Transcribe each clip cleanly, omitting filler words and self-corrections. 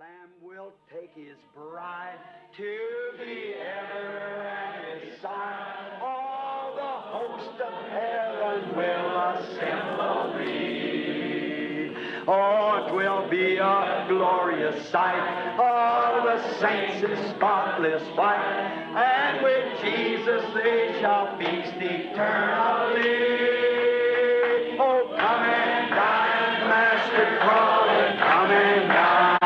Lamb will take his bride to be ever at his side. All the host of heaven will assemble thee. Oh, it will be a glorious sight. All the saints in spotless white, and with Jesus they shall feast eternally. Oh, come and dine, Master Christ, come and dine.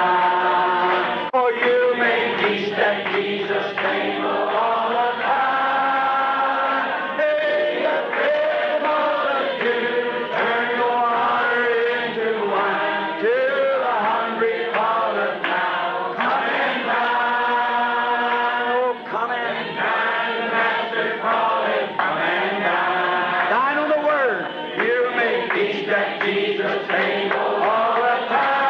Oh, you may feast at Jesus' table all the time. Hey, the great multitude turn your water into wine. To the hungry calleth now, come and dine. Oh, come and dine, Master calleth, come and dine. Dine on the Word. You may feast at Jesus' table all the time.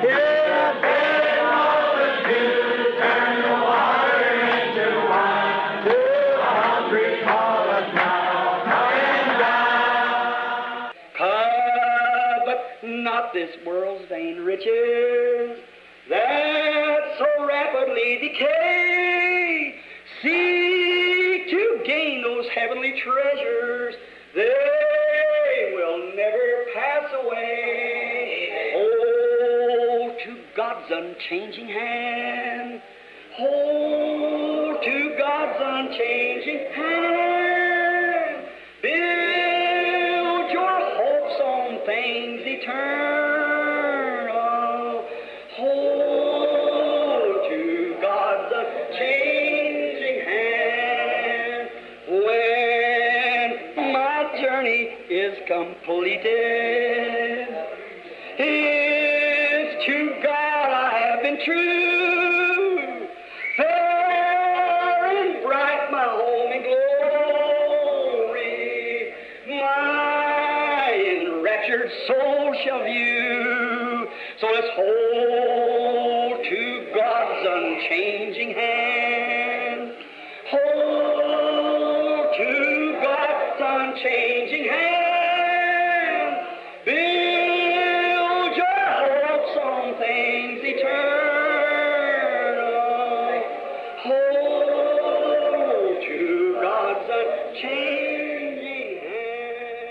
Yeah, the great multitude turn your water into wine. To the hungry calleth now, come and dine. Covet not this world's vain riches that so rapidly decay. Seek to gain those heavenly treasures. They will never pass away. Hold to God's unchanging hand. Hold to God's unchanging hand. Build your hopes on things eternal. Hold to God's unchanging hand. When my journey is completed, is to God I have been true. Fair and bright my home in glory, my enraptured soul shall view. So let's hold to God's unchanging hand. Hold to God's unchanging hand. Build your hopes on things eternal. Hold to God's unchanging hand.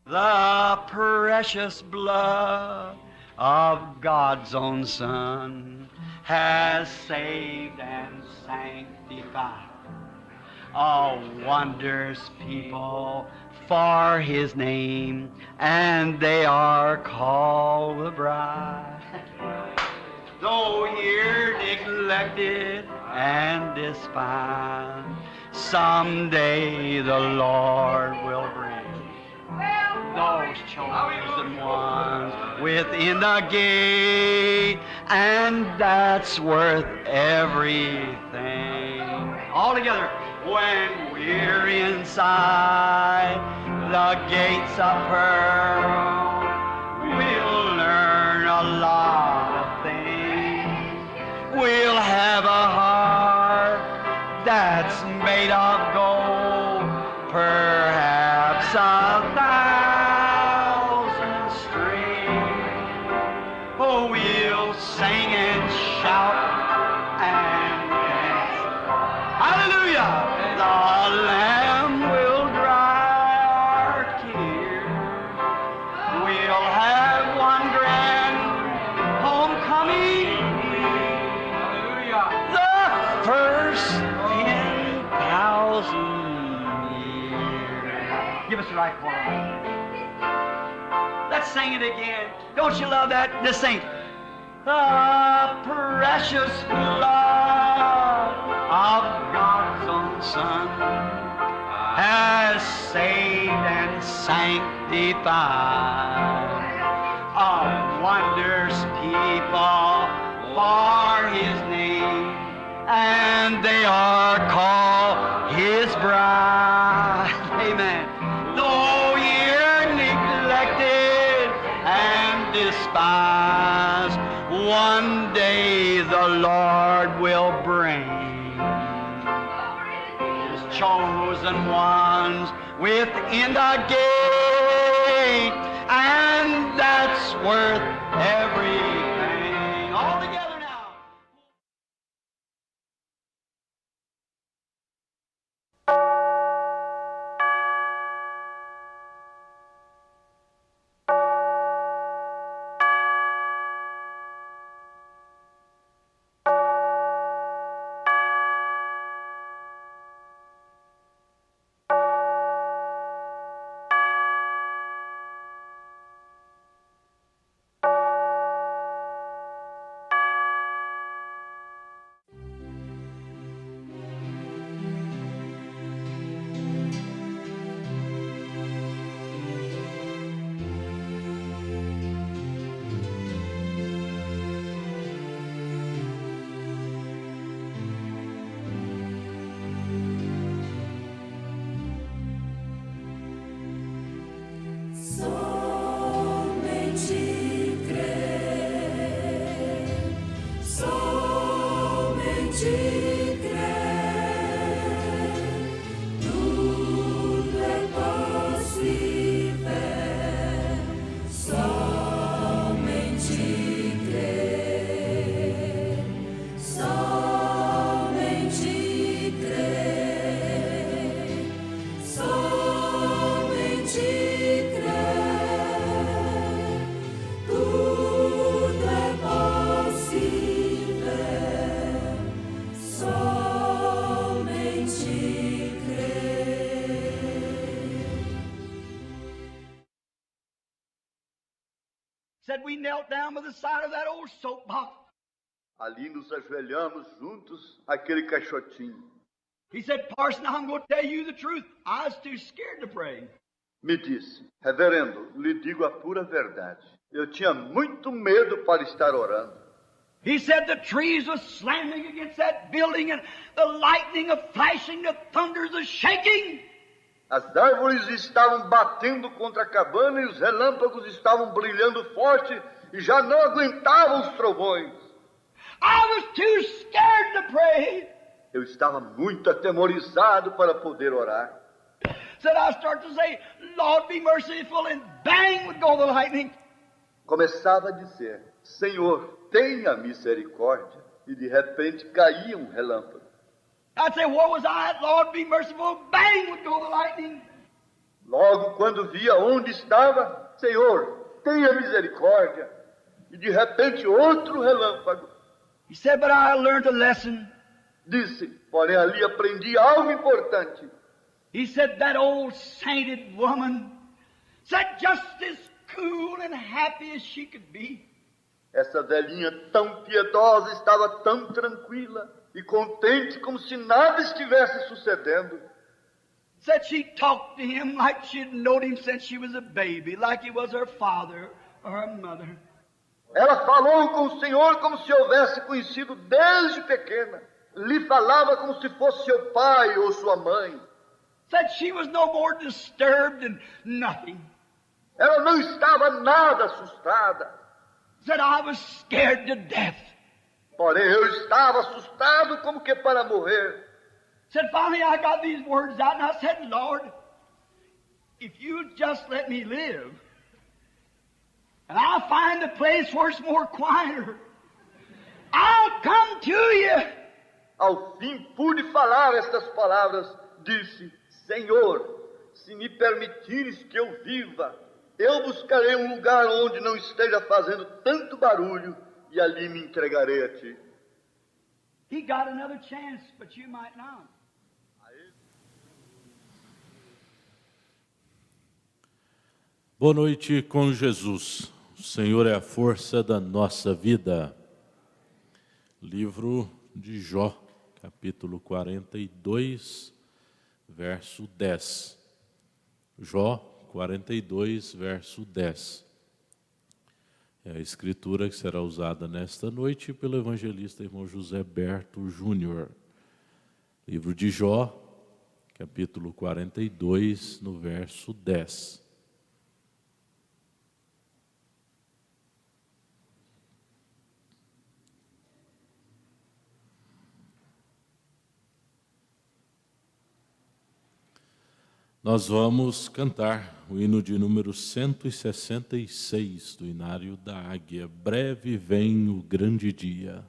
The precious blood of God's own Son has saved and sanctified a wondrous people for His name, and they are called the bride. Though here neglected and despised, someday the Lord will bring those chosen ones within the gate, and that's worth everything. All together. When we're inside the gates of pearl, we'll learn a lot of things. We'll have a heart that's made of gold, perhaps 1,000 strings. Oh, we'll sing and shout and dance. Hallelujah! The Lamb will dry our tears. We'll have one grand homecoming. Hallelujah! The first 10,000 years. Give us the right chorus. Let's sing it again. Don't you love that? Just sing. The precious blood of God's own Son has saved and sanctified a wondrous people for His name, and they are called His bride. Amen. Though you're neglected and despised, one day the Lord will bring His chosen ones within the gate, and that's worth everything. Said we knelt down by the side of that old soapbox. Ali nos ajoelhamos juntos àquele caixotinho. He said, Parson, I'm going to tell you the truth. I was too scared to pray. Me disse, reverendo, lhe digo a pura verdade. Eu tinha muito medo para estar orando. He said the trees were slamming against that building and the lightning of flashing, the thunders of shaking. As árvores estavam batendo contra a cabana e os relâmpagos estavam brilhando forte e já não aguentavam os trovões. I was too scared to pray. Eu estava muito atemorizado para poder orar. Said I started to say, Lord be merciful, and bang would go the lightning. Começava a dizer, Senhor, tenha misericórdia. E de repente caía um relâmpago. I'd say, where was I at? Lord be merciful, bang would go the lightning. Logo quando via onde estava, Senhor, tenha misericórdia. E de repente outro relâmpago. He said, but I learned a lesson. Disse, porém ali aprendi algo importante. He said, that old sainted woman said just as cool and happy as she could be. Essa velhinha tão piedosa estava tão tranquila e contente como se nada estivesse sucedendo. Said she talked to him like she'd known him since she was a baby, like he was her father or her mother. Ela falou com o Senhor como se houvesse conhecido desde pequena. Lhe falava como se fosse seu pai ou sua mãe. Said she was no more disturbed than nothing. Ela não estava nada assustada. Said I was scared to death. Porém, eu estava assustado como que para morrer. Said finally I got these words out and I said, Lord, if you just let me live, and I'll find a place where it's more quieter, I'll come to you. Ao fim pude falar estas palavras. Disse, Senhor, se me permitires que eu viva, eu buscarei um lugar onde não esteja fazendo tanto barulho e ali me entregarei a ti. He got another chance, but you might not. Boa noite com Jesus. O Senhor é a força da nossa vida. Livro de Jó, capítulo 42, verso 10. Jó 42, verso 10. É a escritura que será usada nesta noite pelo evangelista irmão José Berto Júnior. Livro de Jó, capítulo 42, no verso 10. Nós vamos cantar o hino de número 166 do Inário da Águia. Breve vem o grande dia.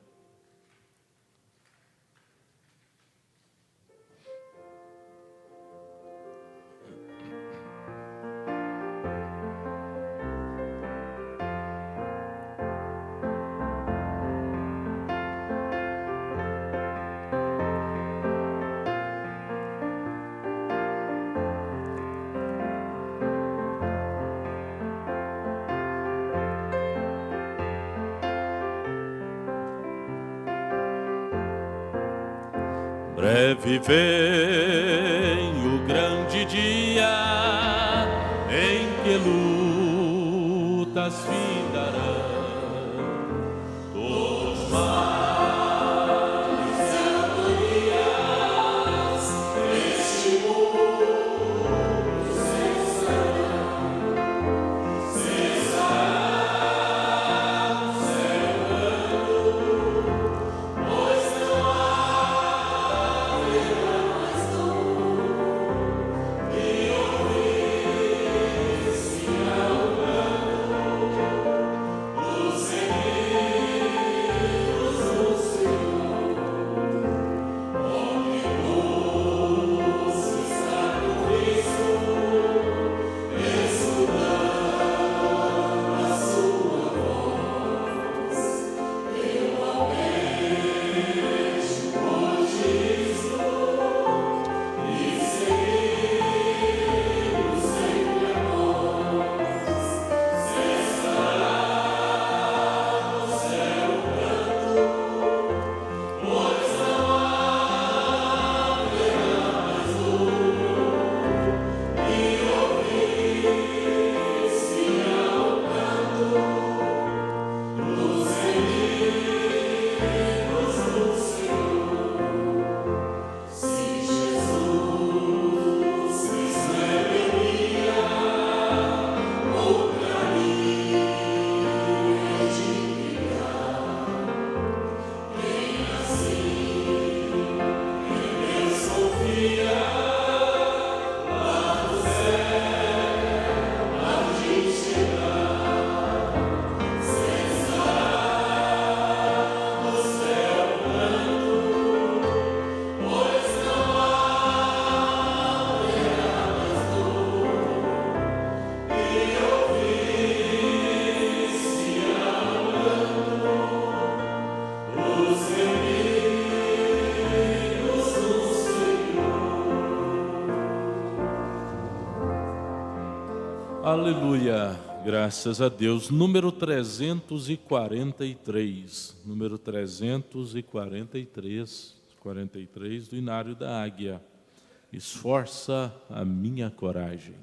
Breve vem o grande dia em que lutas findarão, todos os males e agonias deste mundo cessarão, pois não há Aleluia, graças a Deus. Número 343, número 343 do Inário da Águia. Esforça a minha coragem.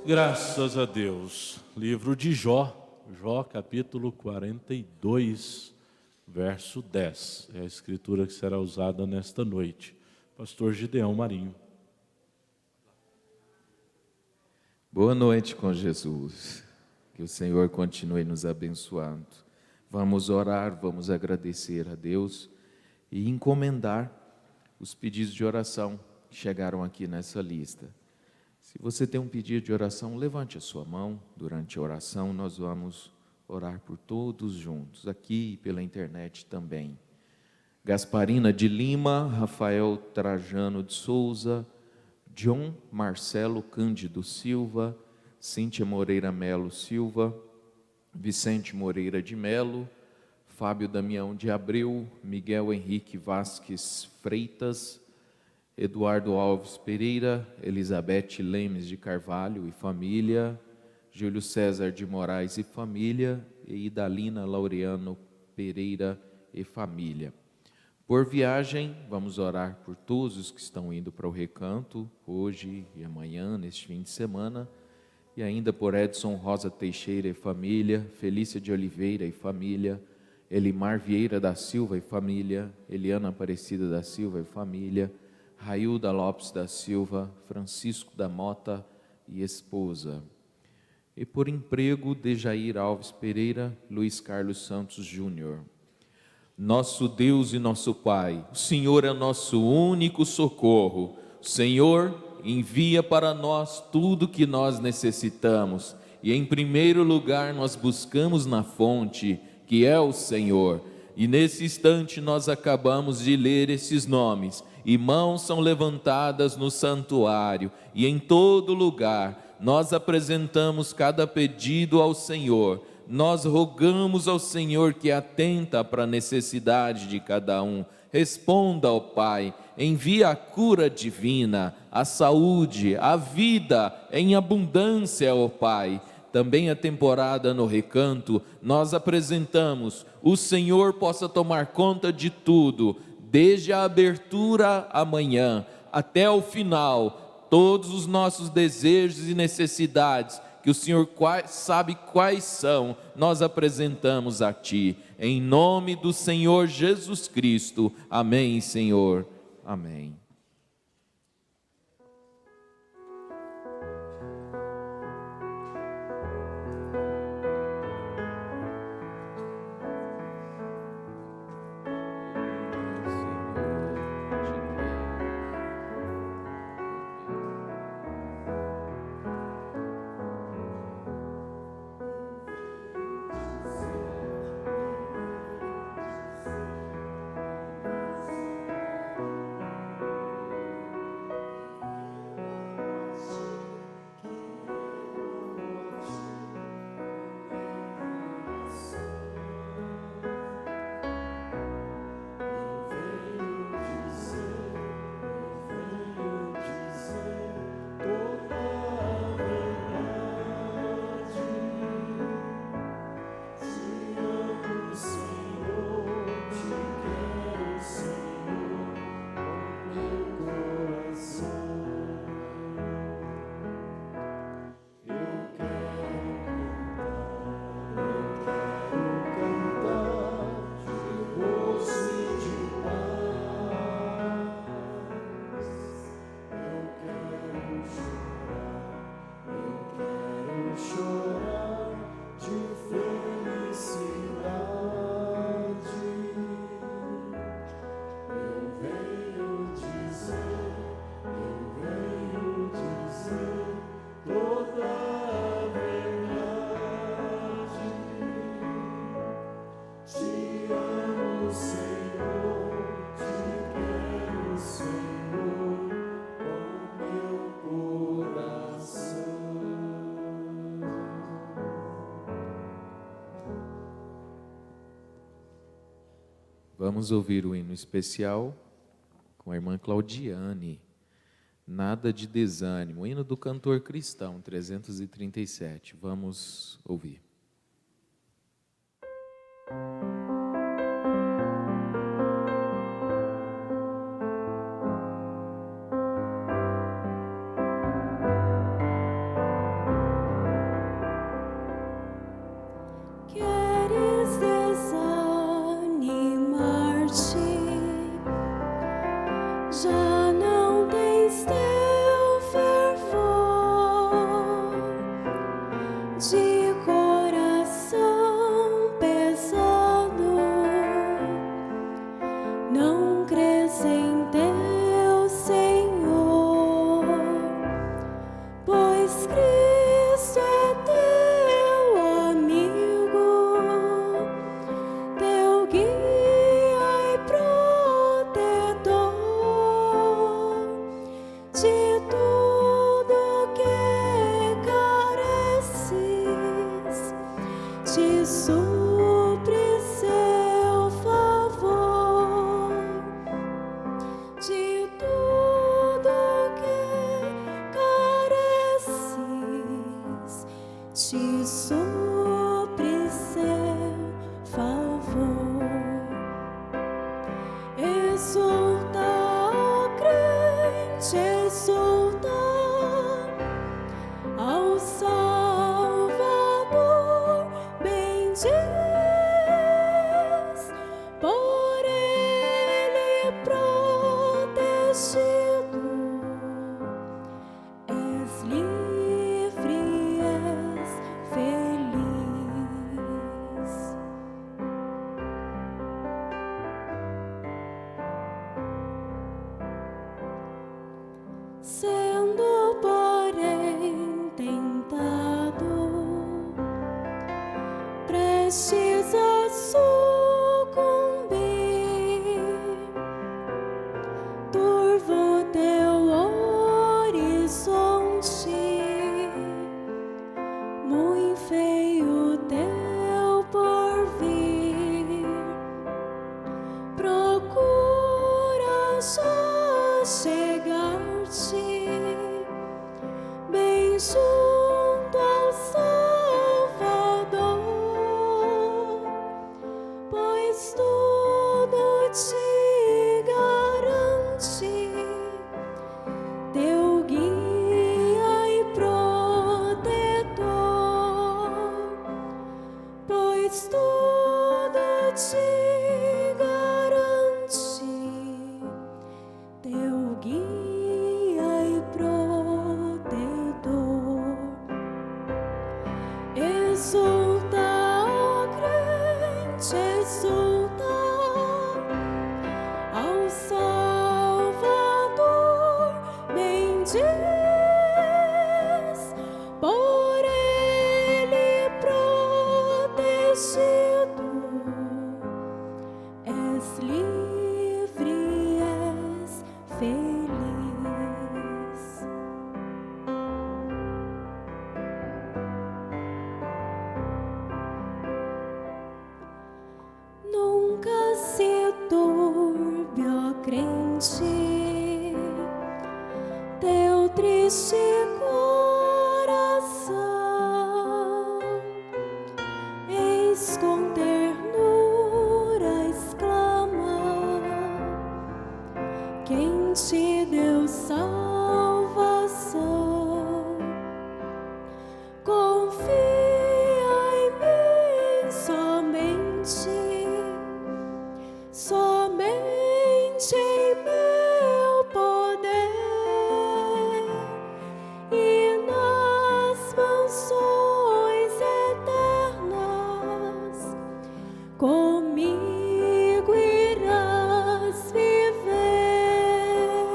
Graças a Deus. Livro de Jó, capítulo 42, verso 10. É a escritura que será usada nesta noite. Pastor Gideão Marinho. Boa noite com Jesus. Que o Senhor continue nos abençoando. Vamos orar, vamos agradecer a Deus e encomendar os pedidos de oração que chegaram aqui nessa lista. Se você tem um pedido de oração, levante a sua mão. Durante a oração nós vamos orar por todos juntos, aqui e pela internet também. Gasparina de Lima, Rafael Trajano de Souza, John Marcelo Cândido Silva, Cíntia Moreira Melo Silva, Vicente Moreira de Melo, Fábio Damião de Abreu, Miguel Henrique Vasques Freitas, Eduardo Alves Pereira, Elizabeth Lemes de Carvalho e família, Júlio César de Moraes e família, e Idalina Laureano Pereira e família. Por viagem, vamos orar por todos os que estão indo para o recanto, hoje e amanhã, neste fim de semana, e ainda por Edson Rosa Teixeira e família, Felícia de Oliveira e família, Elimar Vieira da Silva e família, Eliana Aparecida da Silva e família, Railda Lopes da Silva, Francisco da Mota e esposa. E por emprego, Dejair Alves Pereira, Luiz Carlos Santos Júnior. Nosso Deus e nosso Pai, o Senhor é nosso único socorro. O Senhor envia para nós tudo que nós necessitamos. E em primeiro lugar nós buscamos na fonte, que é o Senhor. E nesse instante nós acabamos de ler esses nomes. E mãos são levantadas no santuário e em todo lugar. Nós apresentamos cada pedido ao Senhor, nós rogamos ao Senhor que atenta para a necessidade de cada um. Responda ao Pai, envia a cura divina, a saúde, a vida em abundância, ó Pai. Também a temporada no recanto, nós apresentamos, o Senhor possa tomar conta de tudo, desde a abertura amanhã até o final. Todos os nossos desejos e necessidades, que o Senhor sabe quais são, nós apresentamos a Ti. Em nome do Senhor Jesus Cristo. Amém, Senhor. Amém. Vamos ouvir o hino especial com a irmã Claudiane, Nada de Desânimo, o hino do cantor cristão 337. Vamos ouvir. Já não tens teu fervor de coração pesado, não crês em teu Senhor, pois Cristo é teu amigo, teu guia e protetor. De tudo que careces, te supre seu favor. De tudo que careces, te supre seu favor. Exulta, ó crente, exulta ao Salvador, bendiz, por Ele protegido. prestes a sucumbir. Turvo teu horizonte, muito feio teu porvir. Procura já chegar-te bem junto ao Salvador, pois tudo te garante teu guia e protetor, pois tudo te garante teu guia e protetor. Exulta, ó crente, exulta ao Salvador, bendiz, por ele protegido, és livre, és feliz. Nunca se turbe, ó crente, teu triste coração, eis com ternura exclama quem te deu salvação. Confia em mim somente em meu poder e nas mansões eternas comigo irás viver,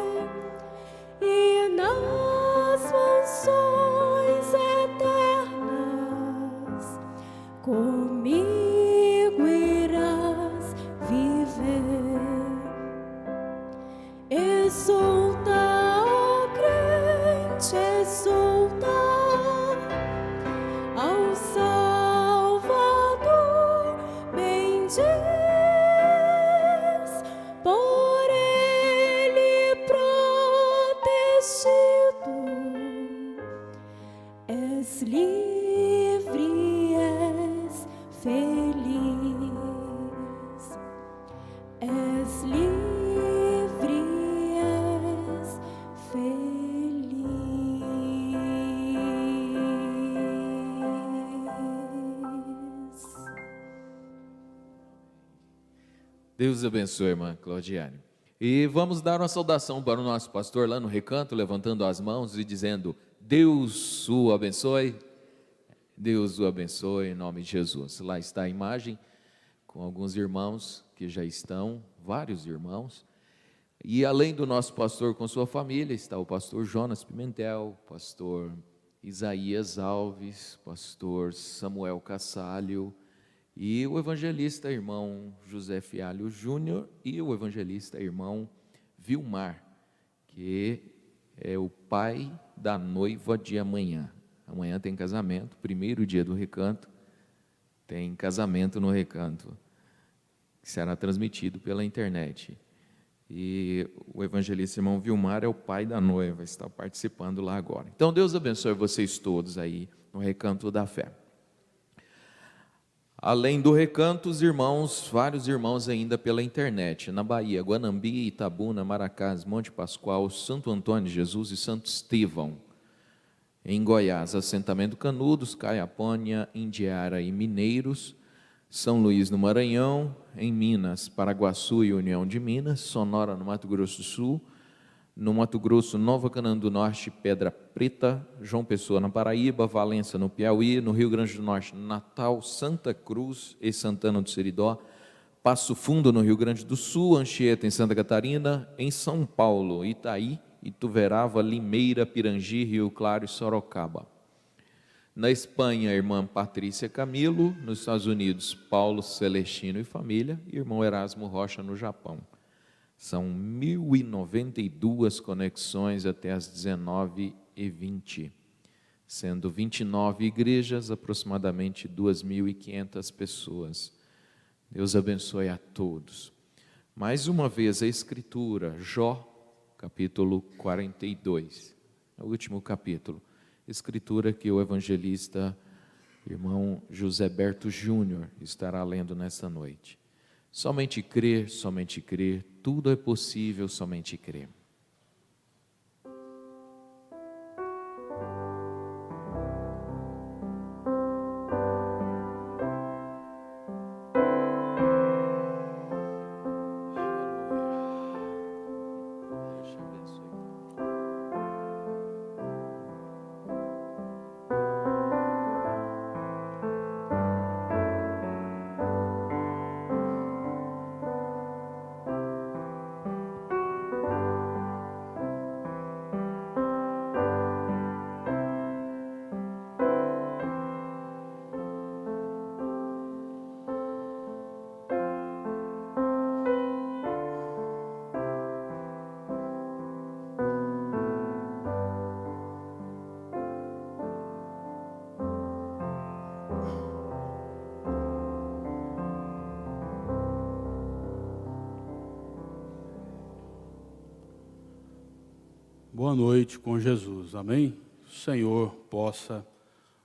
e nas mansões eternas comigo irás viver. Exulta, ó crente, exulta ao Salvador, bendiz, por ele protegido, és livre, és feliz, és livre, és feliz. Deus abençoe, irmã Claudiane. E vamos dar uma saudação para o nosso pastor lá no recanto, levantando as mãos e dizendo: Deus o abençoe. Deus o abençoe em nome de Jesus. Lá está a imagem com alguns irmãos que já estão, vários irmãos. E além do nosso pastor com sua família, está o pastor Jonas Pimentel, pastor Isaías Alves, pastor Samuel Cassalho, e o evangelista irmão José Fialho Júnior e o evangelista irmão Vilmar, que é o pai da noiva de amanhã. Amanhã tem casamento, primeiro dia do recanto, tem casamento no recanto, que será transmitido pela internet. E o evangelista irmão Vilmar é o pai da noiva, está participando lá agora. Então Deus abençoe vocês todos aí no recanto da fé. Além do recanto, os irmãos, vários irmãos ainda pela internet, na Bahia, Guanambi, Itabuna, Maracás, Monte Pascoal, Santo Antônio de Jesus e Santo Estevão. Em Goiás, assentamento Canudos, Caiapônia, Indiara e Mineiros, São Luís no Maranhão, em Minas, Paraguaçu e União de Minas, Sonora no Mato Grosso do Sul, no Mato Grosso, Nova Canaã do Norte, Pedra Preta, João Pessoa na Paraíba, Valença no Piauí, no Rio Grande do Norte, Natal, Santa Cruz e Santana do Seridó, Passo Fundo no Rio Grande do Sul, Anchieta em Santa Catarina, em São Paulo, Itaí, Ituverava, Limeira, Pirangi, Rio Claro e Sorocaba. Na Espanha, a irmã Patrícia Camilo. Nos Estados Unidos, Paulo Celestino e família. E irmão Erasmo Rocha, no Japão. São 1.092 conexões até as 19h20, sendo 29 igrejas, aproximadamente 2.500 pessoas. Deus abençoe a todos. Mais uma vez a Escritura, Jó, capítulo 42, é o último capítulo. Escritura que o evangelista, irmão José Berto Júnior, estará lendo nesta noite. Somente crer, tudo é possível, somente crer. Boa noite com Jesus, amém? O Senhor possa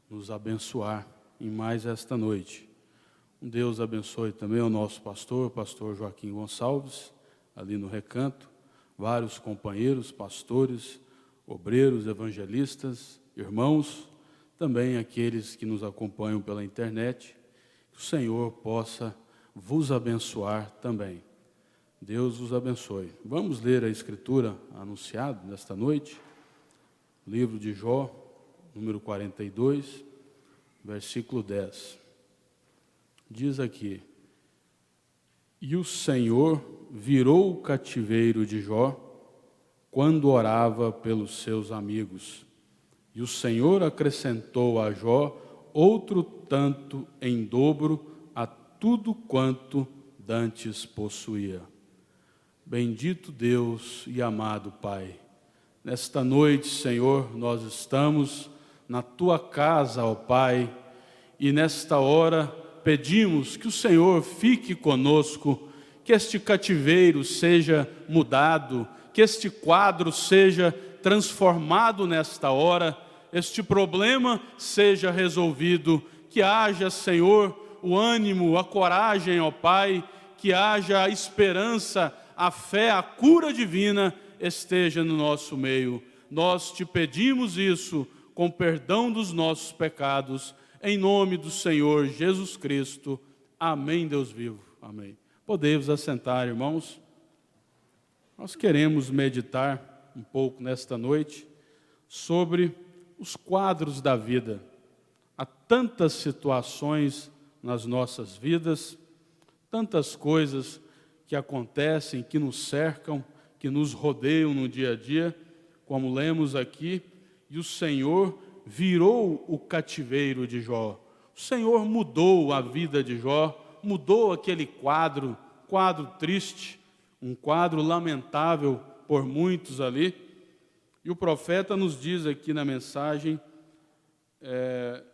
nos abençoar em mais esta noite. Deus abençoe também o nosso pastor Joaquim Gonçalves, ali no recanto, vários companheiros, pastores, obreiros, evangelistas, irmãos, também aqueles que nos acompanham pela internet. Que o Senhor possa vos abençoar também. Deus os abençoe. Vamos ler a Escritura anunciada nesta noite, livro de Jó, número 42, versículo 10. Diz aqui: E o Senhor virou o cativeiro de Jó quando orava pelos seus amigos. E o Senhor acrescentou a Jó outro tanto em dobro a tudo quanto dantes possuía. Bendito Deus e amado Pai, nesta noite, Senhor, nós estamos na Tua casa, ó Pai, e nesta hora pedimos que o Senhor fique conosco, que este cativeiro seja mudado, que este quadro seja transformado nesta hora, este problema seja resolvido, que haja, Senhor, o ânimo, a coragem, ó Pai, que haja a esperança, a fé, a cura divina esteja no nosso meio. Nós te pedimos isso com perdão dos nossos pecados, em nome do Senhor Jesus Cristo. Amém, Deus vivo. Amém. Podemos assentar, irmãos. Nós queremos meditar um pouco nesta noite sobre os quadros da vida. Há tantas situações nas nossas vidas, tantas coisas que acontecem, que nos cercam, que nos rodeiam no dia a dia, como lemos aqui, e o Senhor virou o cativeiro de Jó. O Senhor mudou a vida de Jó, mudou aquele quadro triste, um quadro lamentável por muitos ali. E o profeta nos diz aqui na mensagem,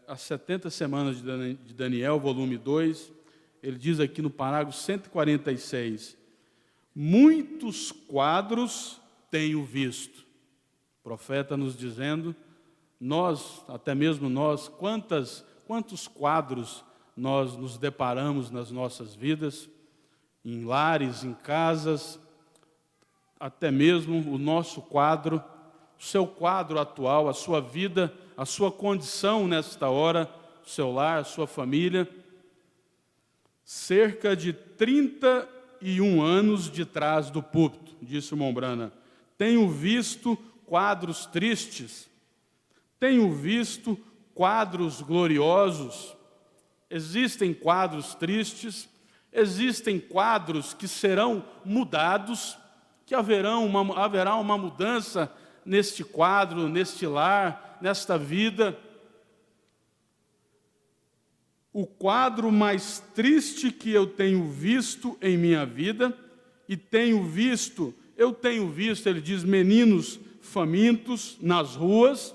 as 70 semanas de Daniel, volume 2, ele diz aqui no parágrafo 146, muitos quadros tenho visto. O profeta nos dizendo, nós, até mesmo nós, quantos quadros nós nos deparamos nas nossas vidas, em lares, em casas, até mesmo o nosso quadro, o seu quadro atual, a sua vida, a sua condição nesta hora, o seu lar, a sua família. Cerca de 31 anos de trás do púlpito, disse o Mombrana, tenho visto quadros tristes, tenho visto quadros gloriosos. Existem quadros tristes, existem quadros que serão mudados, que haverá uma mudança neste quadro, neste lar, nesta vida. o quadro mais triste que eu tenho visto em minha vida, e eu tenho visto, ele diz, meninos famintos nas ruas,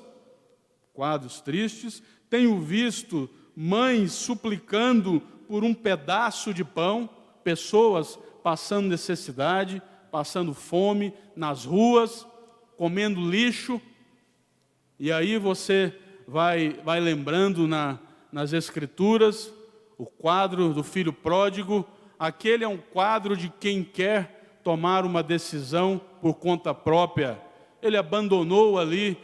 quadros tristes, tenho visto mães suplicando por um pedaço de pão, pessoas passando necessidade, passando fome nas ruas, comendo lixo, e aí você vai lembrando nas Escrituras, o quadro do filho pródigo, aquele é um quadro de quem quer tomar uma decisão por conta própria. Ele abandonou ali,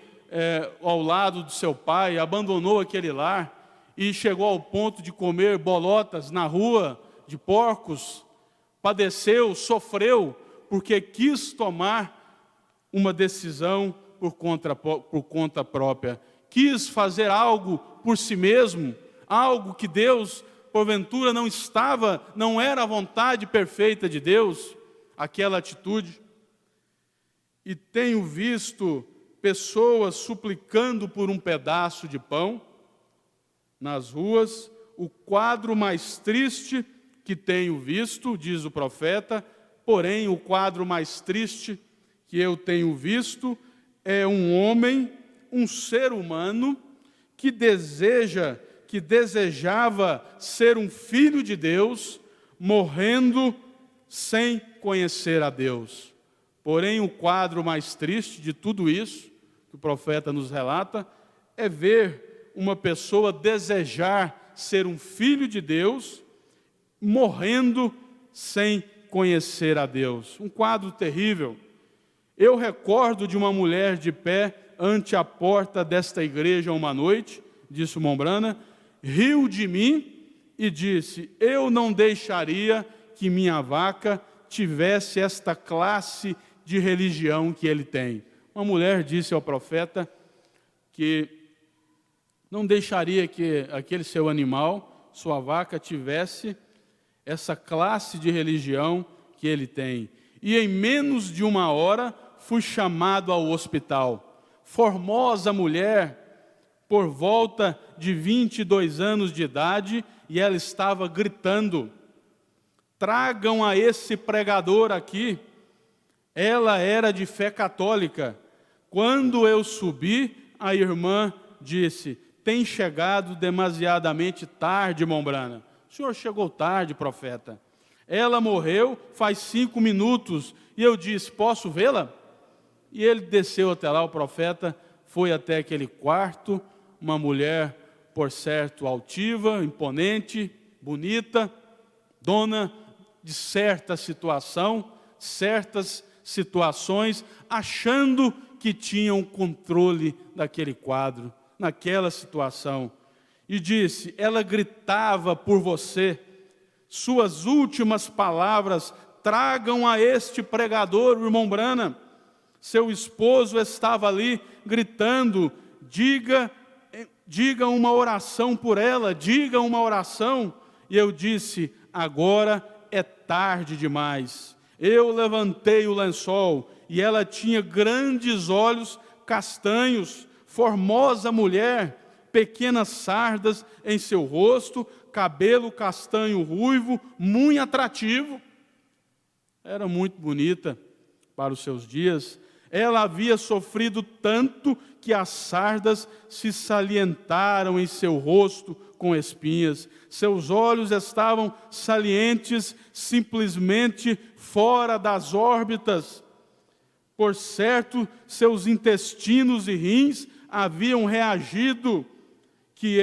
ao lado do seu pai, abandonou aquele lar, e chegou ao ponto de comer bolotas na rua de porcos, padeceu, sofreu, porque quis tomar uma decisão por conta própria, quis fazer algo por si mesmo, algo que Deus, porventura, não era a vontade perfeita de Deus, aquela atitude. E tenho visto pessoas suplicando por um pedaço de pão nas ruas. O quadro mais triste que tenho visto, diz o profeta, porém o quadro mais triste que eu tenho visto é um homem, um ser humano, que desejava ser um filho de Deus, morrendo sem conhecer a Deus. Porém, o quadro mais triste de tudo isso, que o profeta nos relata, é ver uma pessoa desejar ser um filho de Deus, morrendo sem conhecer a Deus. Um quadro terrível. Eu recordo de uma mulher de pé ante a porta desta igreja uma noite, disse o Mombrana, riu de mim e disse: eu não deixaria que minha vaca tivesse esta classe de religião que ele tem. Uma mulher disse ao profeta que não deixaria que aquele seu animal, sua vaca, tivesse essa classe de religião que ele tem. E em menos de uma hora fui chamado ao hospital. Formosa mulher, por volta de 22 anos de idade, e ela estava gritando: tragam a esse pregador aqui. Ela era de fé católica. Quando eu subi, a irmã disse: tem chegado demasiadamente tarde, Mombrana. O senhor chegou tarde, profeta. Ela morreu faz 5 minutos. E eu disse: posso vê-la? E ele desceu até lá, o profeta foi até aquele quarto, uma mulher, por certo, altiva, imponente, bonita, dona de certa situação, certas situações, achando que tinham controle daquele quadro, naquela situação. E disse: ela gritava por você, suas últimas palavras: tragam a este pregador, o irmão Brana. Seu esposo estava ali gritando: diga uma oração por ela, diga uma oração. E eu disse: agora é tarde demais. Eu levantei o lençol e ela tinha grandes olhos castanhos, formosa mulher, pequenas sardas em seu rosto, cabelo castanho ruivo, muito atrativo. Era muito bonita para os seus dias. Ela havia sofrido tanto que as sardas se salientaram em seu rosto com espinhas. Seus olhos estavam salientes, simplesmente fora das órbitas. Por certo, seus intestinos e rins haviam reagido, que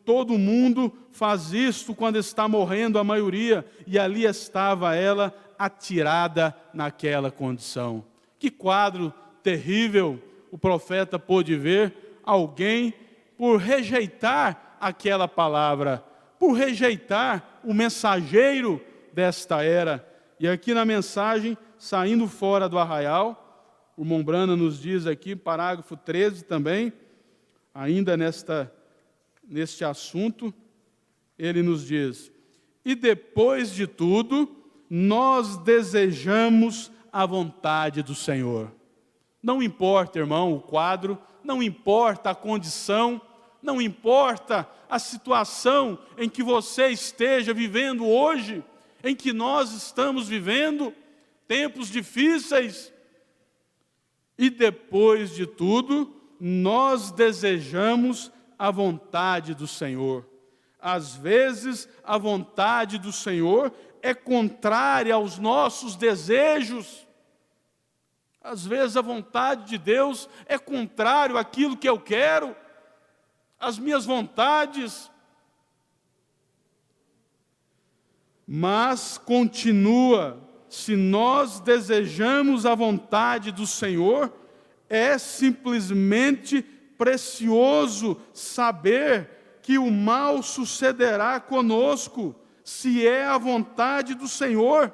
todo mundo faz isto quando está morrendo, a maioria, e ali estava ela atirada naquela condição. Que quadro terrível o profeta pôde ver. Alguém, por rejeitar aquela palavra, por rejeitar o mensageiro desta era. E aqui na mensagem, saindo fora do arraial, o Mombrana nos diz aqui, parágrafo 13 também, ainda neste assunto, ele nos diz: e depois de tudo, nós desejamos a vontade do Senhor. Não importa, irmão, o quadro, não importa a condição, Não importa a situação em que você esteja vivendo hoje, em que nós estamos vivendo, tempos difíceis. E depois de tudo, nós desejamos a vontade do Senhor. Às vezes, a vontade do Senhor é contrária aos nossos desejos. Às vezes, a vontade de Deus é contrário àquilo que eu quero, às minhas vontades. Mas continua, se nós desejamos a vontade do Senhor, é simplesmente precioso saber que o mal sucederá conosco, se é a vontade do Senhor.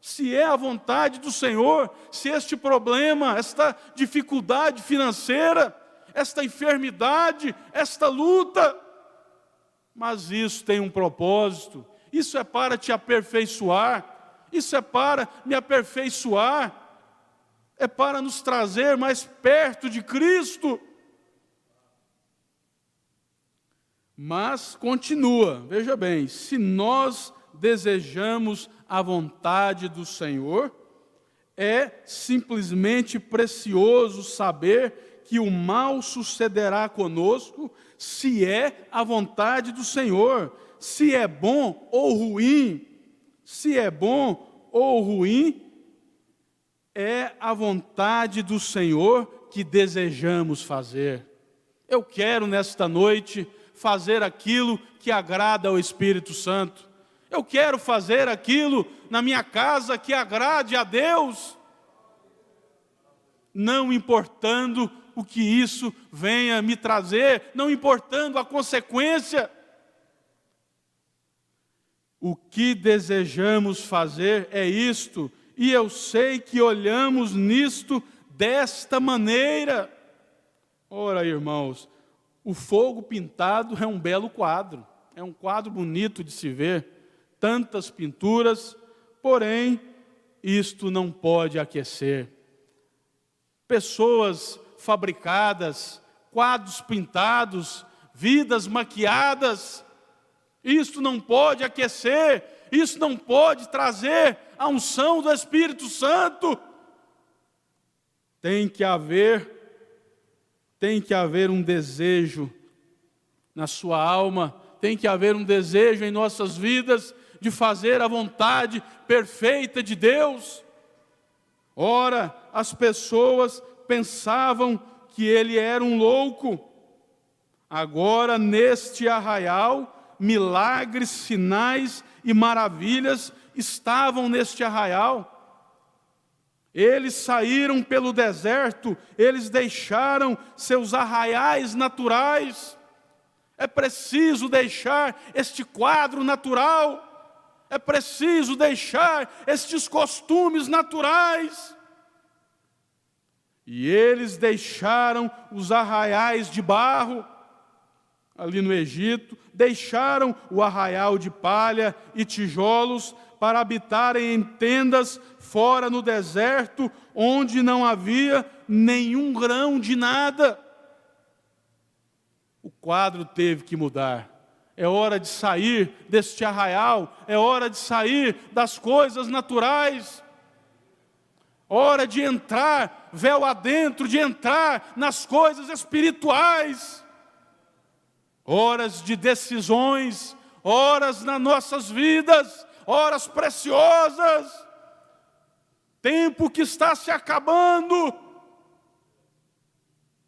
Se é a vontade do Senhor, se este problema, esta dificuldade financeira, esta enfermidade, esta luta, mas isso tem um propósito, isso é para te aperfeiçoar, isso é para me aperfeiçoar, é para nos trazer mais perto de Cristo. Mas continua, veja bem, se nós desejamos a vontade do Senhor, é simplesmente precioso saber que o mal sucederá conosco, se é a vontade do Senhor, se é bom ou ruim, se é bom ou ruim, é a vontade do Senhor que desejamos fazer. Eu quero nesta noite fazer aquilo que agrada ao Espírito Santo. Eu quero fazer aquilo na minha casa que agrade a Deus, não importando o que isso venha me trazer, não importando a consequência. O que desejamos fazer é isto, e eu sei que olhamos nisto desta maneira. Ora, irmãos, o fogo pintado é um belo quadro, é um quadro bonito de se ver, tantas pinturas, porém, isto não pode aquecer. Pessoas fabricadas, quadros pintados, vidas maquiadas, isto não pode aquecer, isso não pode trazer a unção do Espírito Santo. Tem que haver um desejo na sua alma, tem que haver um desejo em nossas vidas de fazer a vontade perfeita de Deus. Ora, as pessoas pensavam que ele era um louco. Agora, neste arraial, milagres, sinais e maravilhas estavam neste arraial. Eles saíram pelo deserto, eles deixaram seus arraiais naturais. É preciso deixar este quadro natural, é preciso deixar estes costumes naturais. E eles deixaram os arraiais de barro, ali no Egito, deixaram o arraial de palha e tijolos para habitarem em tendas fora no deserto, onde não havia nenhum grão de nada. O quadro teve que mudar. É hora de sair deste arraial, é hora de sair das coisas naturais. Hora de entrar, véu adentro, de entrar nas coisas espirituais. Horas de decisões, horas nas nossas vidas, horas preciosas. Tempo que está se acabando.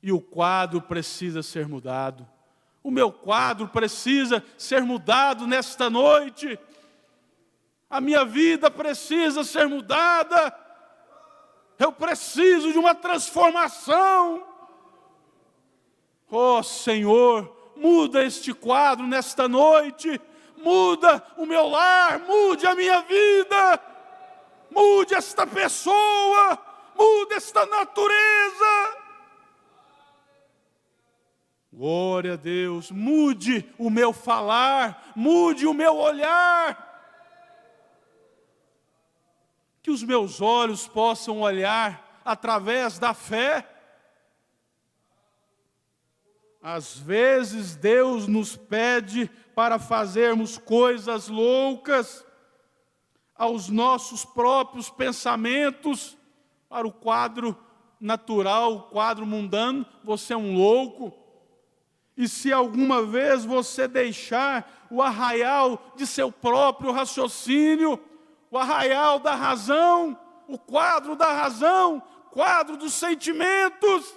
E o quadro precisa ser mudado. O meu quadro precisa ser mudado nesta noite. A minha vida precisa ser mudada. Eu preciso de uma transformação. Oh Senhor, muda este quadro nesta noite. Muda o meu lar, mude a minha vida. Mude esta pessoa, mude esta natureza. Glória a Deus, mude o meu falar, mude o meu olhar. Que os meus olhos possam olhar através da fé. Às vezes Deus nos pede para fazermos coisas loucas aos nossos próprios pensamentos, para o quadro natural, o quadro mundano, você é um louco. E se alguma vez você deixar o arraial de seu próprio raciocínio, o arraial da razão, o quadro da razão, quadro dos sentimentos,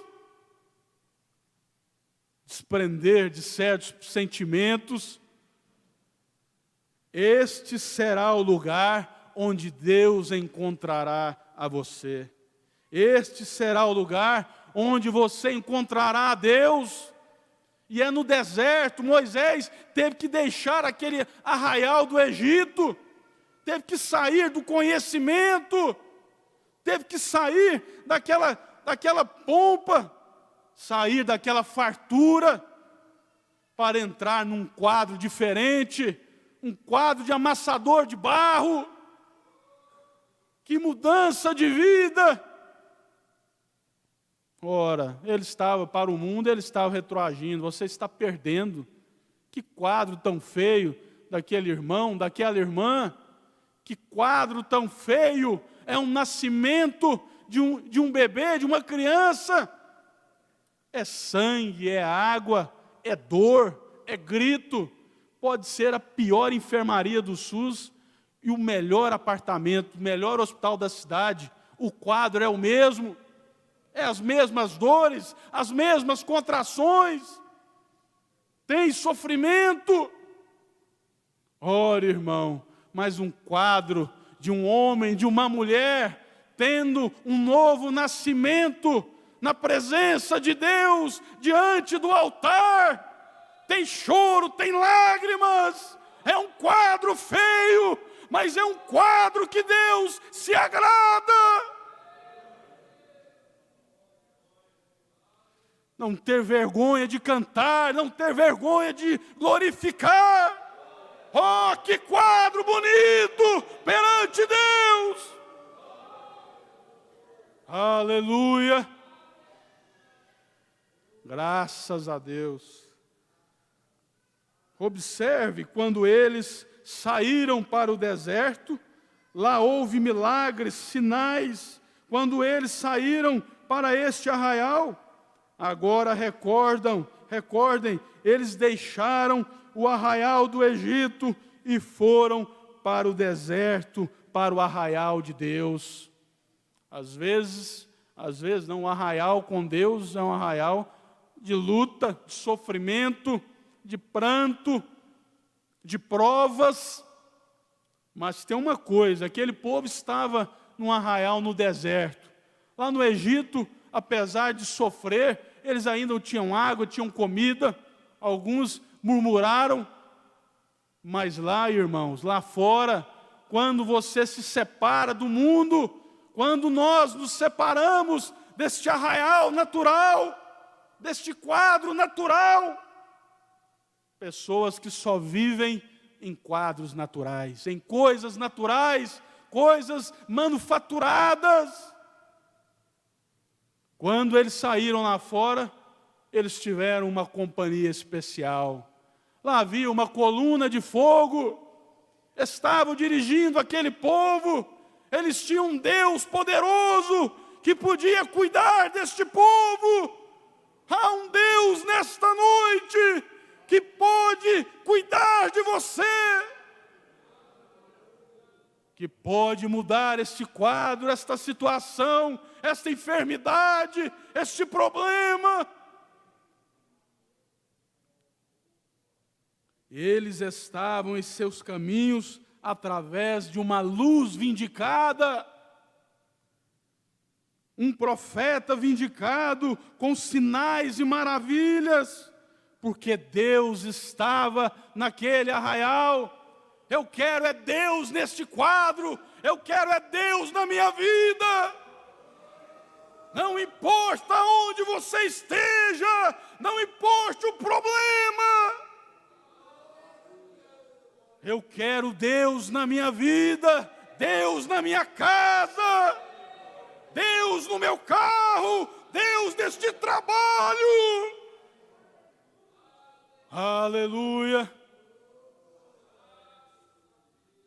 desprender de certos sentimentos, este será o lugar onde Deus encontrará a você. Este será o lugar onde você encontrará a Deus. E é no deserto. Moisés teve que deixar aquele arraial do Egito, teve que sair do conhecimento, teve que sair daquela pompa, sair daquela fartura, para entrar num quadro diferente, um quadro de amassador de barro. Que mudança de vida! Ora, ele estava para o mundo, ele estava retroagindo. Você está perdendo. Que quadro tão feio daquele irmão, daquela irmã. Que quadro tão feio. É um nascimento de um bebê, de uma criança. É sangue, é água, é dor, é grito. Pode ser a pior enfermaria do SUS e o melhor apartamento, o melhor hospital da cidade. O quadro é o mesmo. É as mesmas dores, as mesmas contrações. Tem sofrimento. Ora, irmão, mas um quadro de um homem, de uma mulher, tendo um novo nascimento, na presença de Deus, diante do altar. Tem choro, tem lágrimas. É um quadro feio, mas é um quadro que Deus se agrada. Não ter vergonha de cantar, não ter vergonha de glorificar. Oh, que quadro bonito perante Deus! Aleluia! Graças a Deus. Observe, quando eles saíram para o deserto, lá houve milagres, sinais. Quando eles saíram para este arraial, agora recordem, eles deixaram o arraial do Egito e foram para o deserto, para o arraial de Deus. Às vezes não, um arraial com Deus é um arraial de luta, de sofrimento, de pranto, de provas. Mas tem uma coisa, aquele povo estava num arraial no deserto. Lá no Egito, apesar de sofrer, eles ainda não tinham água, tinham comida. Alguns murmuraram. Mas lá, irmãos, lá fora, quando você se separa do mundo, quando nós nos separamos deste arraial natural, deste quadro natural, pessoas que só vivem em quadros naturais, em coisas naturais, coisas manufaturadas. Quando eles saíram lá fora, eles tiveram uma companhia especial. Lá havia uma coluna de fogo, estavam dirigindo aquele povo. Eles tinham um Deus poderoso que podia cuidar deste povo. Há um Deus nesta noite que pode cuidar de você, que pode mudar este quadro, esta situação, esta enfermidade, este problema. Eles estavam em seus caminhos através de uma luz vindicada, um profeta vindicado com sinais e maravilhas, porque Deus estava naquele arraial. Eu quero é Deus neste quadro, eu quero é Deus na minha vida. Não importa onde você esteja, não importa o problema. Eu quero Deus na minha vida, Deus na minha casa, Deus no meu carro, Deus neste trabalho. Aleluia.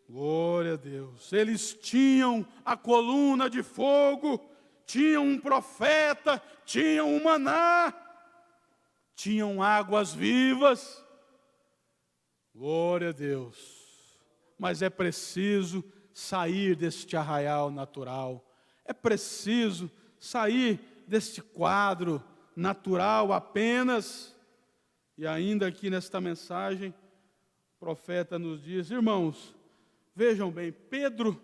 Glória a Deus. Eles tinham a coluna de fogo, tinham um profeta, tinham um maná, tinham águas vivas. Glória a Deus. Mas é preciso sair deste arraial natural. É preciso sair deste quadro natural apenas. E ainda aqui nesta mensagem, o profeta nos diz, irmãos, vejam bem, Pedro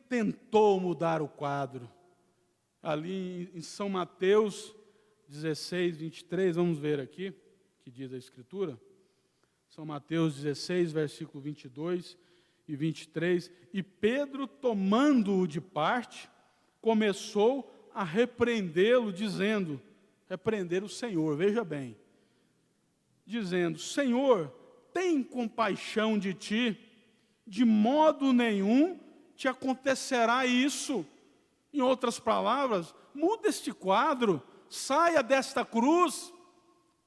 tentou mudar o quadro. Ali em São Mateus 16, 23, vamos ver aqui, que diz a Escritura. São Mateus 16, versículo 22 e 23. E Pedro, tomando-o de parte, começou a repreendê-lo, dizendo, repreender o Senhor, veja bem, dizendo, Senhor, tem compaixão de ti, de modo nenhum te acontecerá isso. Em outras palavras, muda este quadro, saia desta cruz.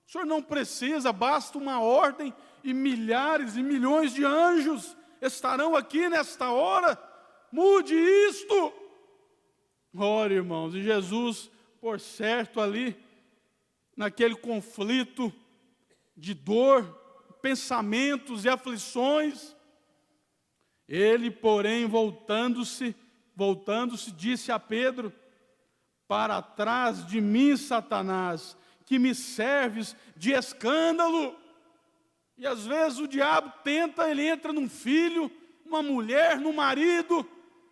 O Senhor não precisa, basta uma ordem e milhares e milhões de anjos estarão aqui nesta hora. Mude isto. Ora, irmãos, e Jesus, por certo, ali, naquele conflito de dor, pensamentos e aflições, ele, porém, voltando-se, disse a Pedro, para trás de mim, Satanás, que me serves de escândalo. E às vezes o diabo tenta, ele entra num filho, numa mulher, num marido,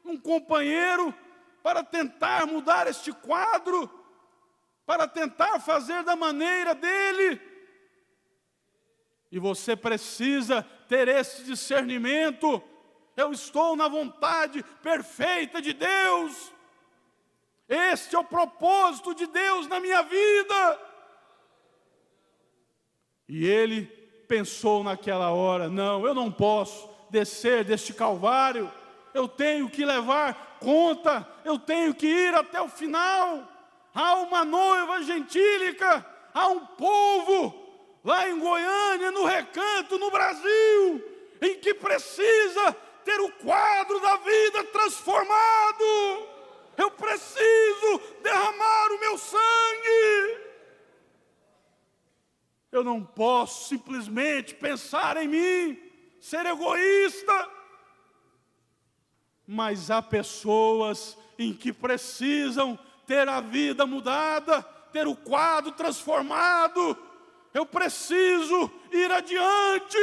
num companheiro, para tentar mudar este quadro, para tentar fazer da maneira dele. E você precisa ter esse discernimento. Eu estou na vontade perfeita de Deus. Este é o propósito de Deus na minha vida. E ele pensou naquela hora, não, eu não posso descer deste Calvário. Eu tenho que levar conta, eu tenho que ir até o final. Há uma noiva gentílica, há um povo lá em Goiânia, no Recanto, no Brasil, em que precisa ter o quadro da vida transformado. Eu preciso derramar o meu sangue. Eu não posso simplesmente pensar em mim, ser egoísta. Mas há pessoas em que precisam ter a vida mudada, ter o quadro transformado. Eu preciso ir adiante.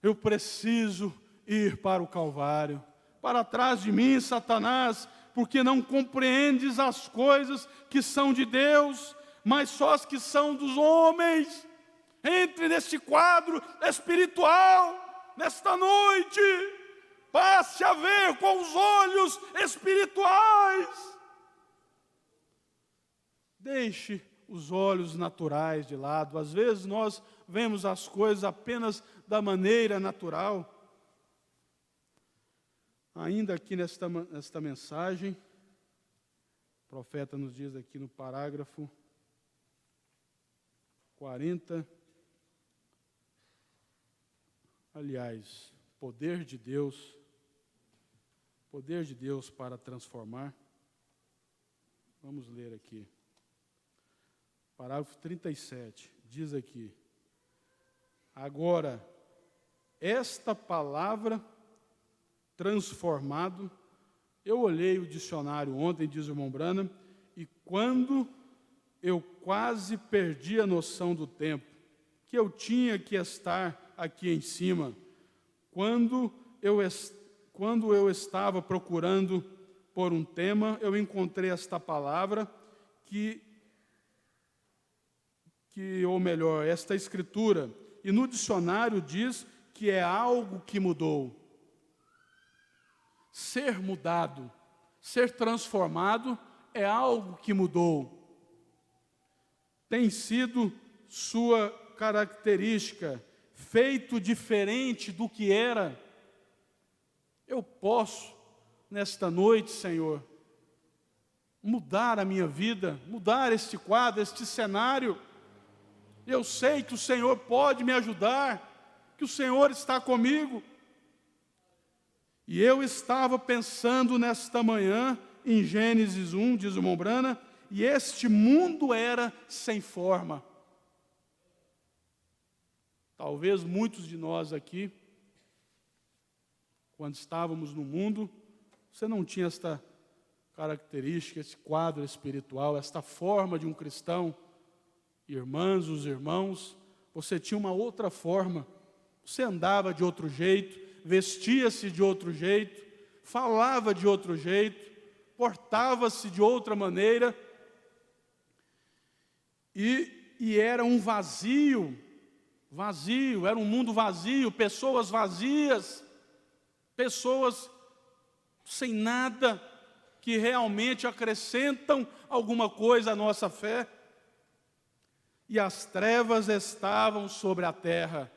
Eu preciso ir para o Calvário. Para trás de mim, Satanás, porque não compreendes as coisas que são de Deus, mas só as que são dos homens. Entre neste quadro espiritual, nesta noite. Passe a ver com os olhos espirituais. Deixe os olhos naturais de lado. Às vezes nós vemos as coisas apenas da maneira natural. Ainda aqui nesta mensagem, o profeta nos diz aqui no parágrafo 40, aliás, poder de Deus para transformar. Vamos ler aqui. Parágrafo 37, diz aqui, agora, esta palavra transformado, eu olhei o dicionário ontem, diz o irmão Branham, e quando eu quase perdi a noção do tempo, que eu tinha que estar aqui em cima, quando eu estava procurando por um tema, eu encontrei esta palavra ou melhor, esta escritura, e no dicionário diz que é algo que mudou. Ser mudado, ser transformado é algo que mudou. Tem sido sua característica, feito diferente do que era. Eu posso, nesta noite, Senhor, mudar a minha vida, mudar este quadro, este cenário. eu sei que o Senhor pode me ajudar, que o Senhor está comigo. E eu estava pensando nesta manhã, em Gênesis 1, diz o Mombrana, e este mundo era sem forma. Talvez muitos de nós aqui, quando estávamos no mundo, você não tinha esta característica, esse quadro espiritual, esta forma de um cristão, os irmãos, você tinha uma outra forma, você andava de outro jeito, vestia-se de outro jeito, falava de outro jeito, portava-se de outra maneira, e era um vazio, era um mundo vazio, pessoas vazias, pessoas sem nada, que realmente acrescentam alguma coisa à nossa fé. E as trevas estavam sobre a terra,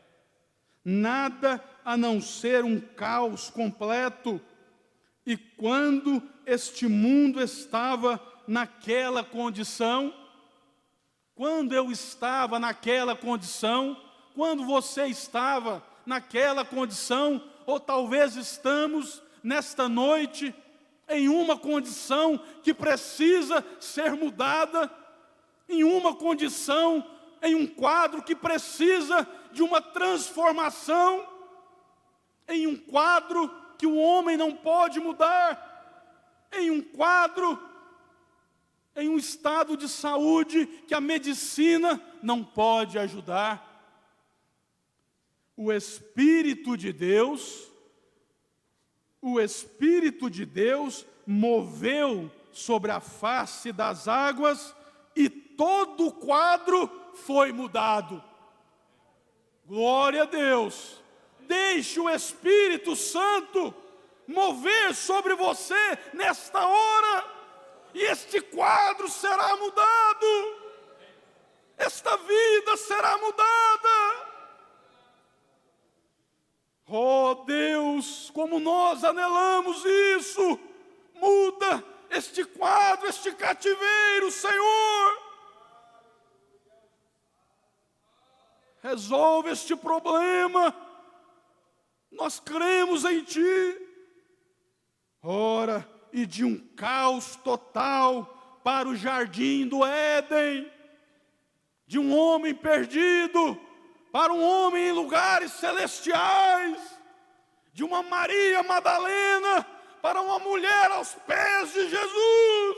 nada a não ser um caos completo. E quando este mundo estava naquela condição, quando eu estava naquela condição, quando você estava naquela condição, ou talvez estamos nesta noite em uma condição que precisa ser mudada, em uma condição, em um quadro que precisa de uma transformação, em um quadro que o homem não pode mudar, em um quadro, em um estado de saúde que a medicina não pode ajudar. O Espírito de Deus moveu sobre a face das águas e todo o quadro foi mudado. Glória a Deus! Deixe o Espírito Santo mover sobre você nesta hora, e este quadro será mudado, esta vida será mudada. Oh Deus, como nós anelamos isso! Muda este quadro, este cativeiro, Senhor! Resolve este problema, nós cremos em Ti. Ora, e de um caos total para o jardim do Éden, de um homem perdido para um homem em lugares celestiais, de uma Maria Madalena para uma mulher aos pés de Jesus.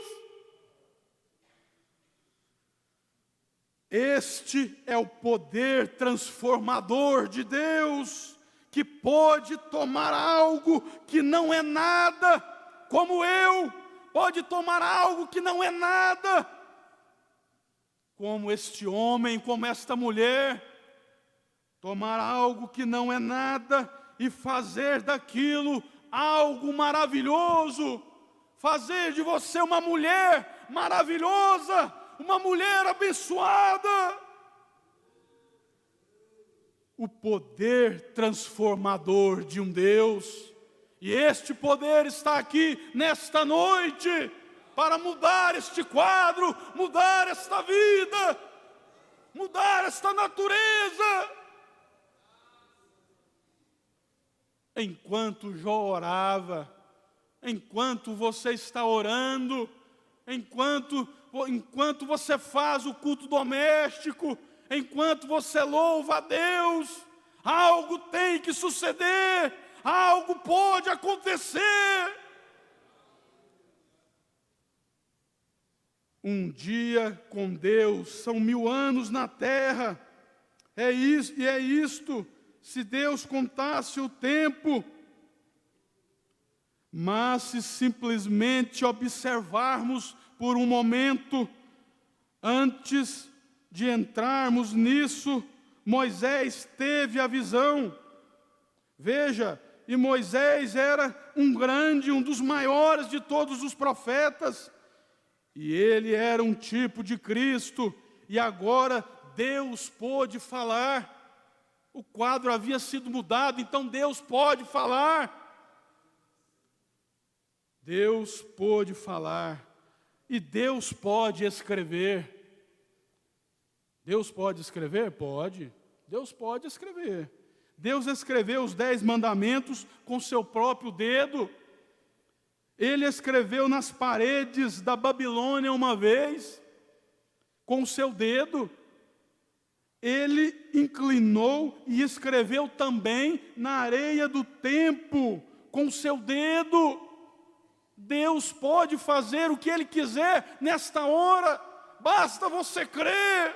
Este é o poder transformador de Deus, que pode tomar algo que não é nada, como eu, pode tomar algo que não é nada, como este homem, como esta mulher, tomar algo que não é nada e fazer daquilo algo maravilhoso, fazer de você uma mulher maravilhosa, uma mulher abençoada. O poder transformador de um Deus, e este poder está aqui nesta noite, para mudar este quadro, mudar esta vida, mudar esta natureza. Enquanto Jó orava, enquanto você está orando, enquanto você faz o culto doméstico, enquanto você louva a Deus, algo tem que suceder, algo pode acontecer. Um dia com Deus são 1000 anos na terra, é isto, se Deus contasse o tempo. Mas se simplesmente observarmos por um momento, antes de entrarmos nisso, Moisés teve a visão. Veja, e Moisés era um dos maiores de todos os profetas, e ele era um tipo de Cristo, e agora Deus pôde falar. O quadro havia sido mudado, então Deus pode falar. Deus pôde falar, e Deus pode escrever. Deus pode escrever? Pode. Deus pode escrever. Deus escreveu os 10 mandamentos com seu próprio dedo. Ele escreveu nas paredes da Babilônia uma vez, com o seu dedo. Ele inclinou e escreveu também na areia do tempo, com o seu dedo. Deus pode fazer o que Ele quiser nesta hora. Basta você crer.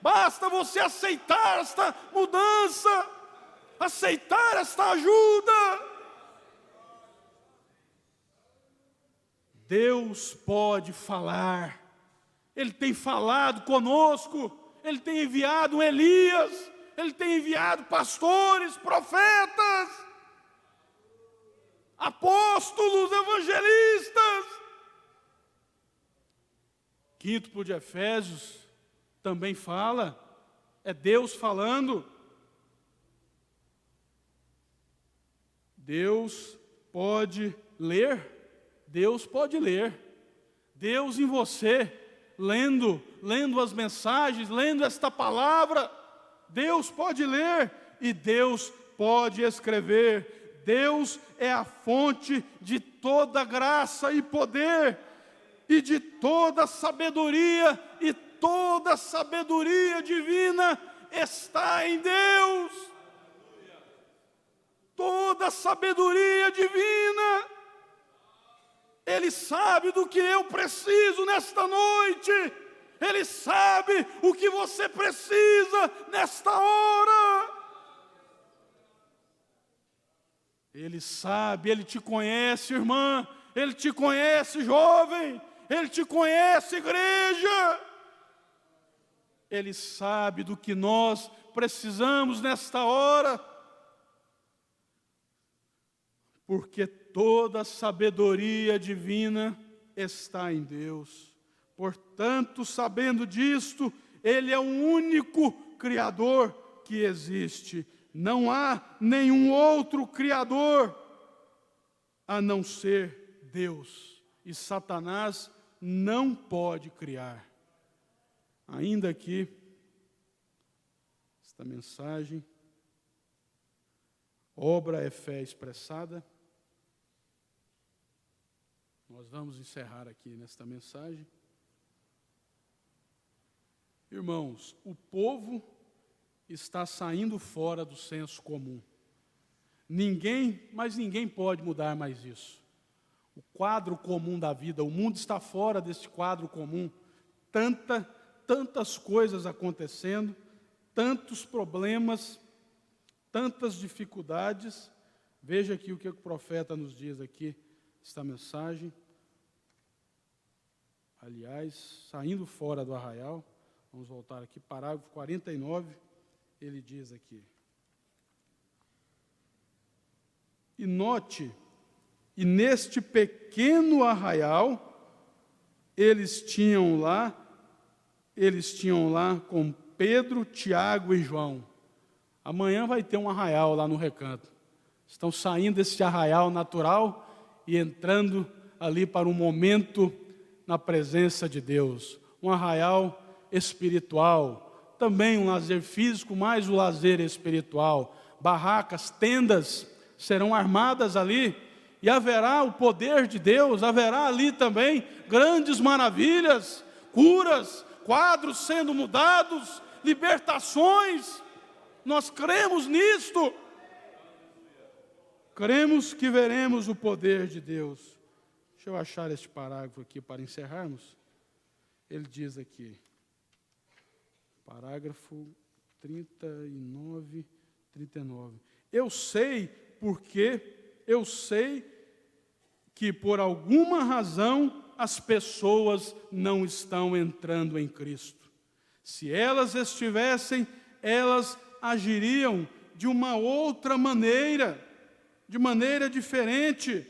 Basta você aceitar esta mudança. Aceitar esta ajuda. Deus pode falar. Ele tem falado conosco. Ele tem enviado um Elias. Ele tem enviado pastores, profetas, apóstolos, evangelistas. Quinto de Efésios também fala. É Deus falando. Deus pode ler. Deus pode ler. Deus em você, lendo as mensagens, lendo esta palavra. Deus pode ler e Deus pode escrever. Deus é a fonte de toda graça e poder e de toda sabedoria, e toda sabedoria divina está em Deus. Toda sabedoria divina. Ele sabe do que eu preciso nesta noite. Ele sabe o que você precisa nesta hora. Ele sabe, Ele te conhece, irmã. Ele te conhece, jovem. Ele te conhece, igreja. Ele sabe do que nós precisamos nesta hora. Porque toda sabedoria divina está em Deus. Portanto, sabendo disto, Ele é o único Criador que existe. Não há nenhum outro Criador a não ser Deus. E Satanás não pode criar. Ainda aqui, esta mensagem, obra é fé expressada. Nós vamos encerrar aqui nesta mensagem. Irmãos, o povo está saindo fora do senso comum. Mas ninguém pode mudar mais isso. O quadro comum da vida, o mundo está fora desse quadro comum. Tantas coisas acontecendo, tantos problemas, tantas dificuldades. Veja aqui o que o profeta nos diz aqui, esta mensagem. Aliás, saindo fora do arraial, vamos voltar aqui, parágrafo 49, ele diz aqui. E note, e neste pequeno arraial, eles tinham lá com Pedro, Tiago e João. Amanhã vai ter um arraial lá no Recanto. Estão saindo desse arraial natural e entrando ali para um momento na presença de Deus. Um arraial espiritual, também um lazer físico, mas o lazer espiritual. Barracas, tendas serão armadas ali, e haverá o poder de Deus, haverá ali também grandes maravilhas, curas, quadros sendo mudados, libertações. Nós cremos nisto. Cremos que veremos o poder de Deus. Deixa eu achar este parágrafo aqui para encerrarmos. Ele diz aqui, parágrafo 39. Eu sei que por alguma razão as pessoas não estão entrando em Cristo. Se elas estivessem, elas agiriam de uma outra maneira, de maneira diferente.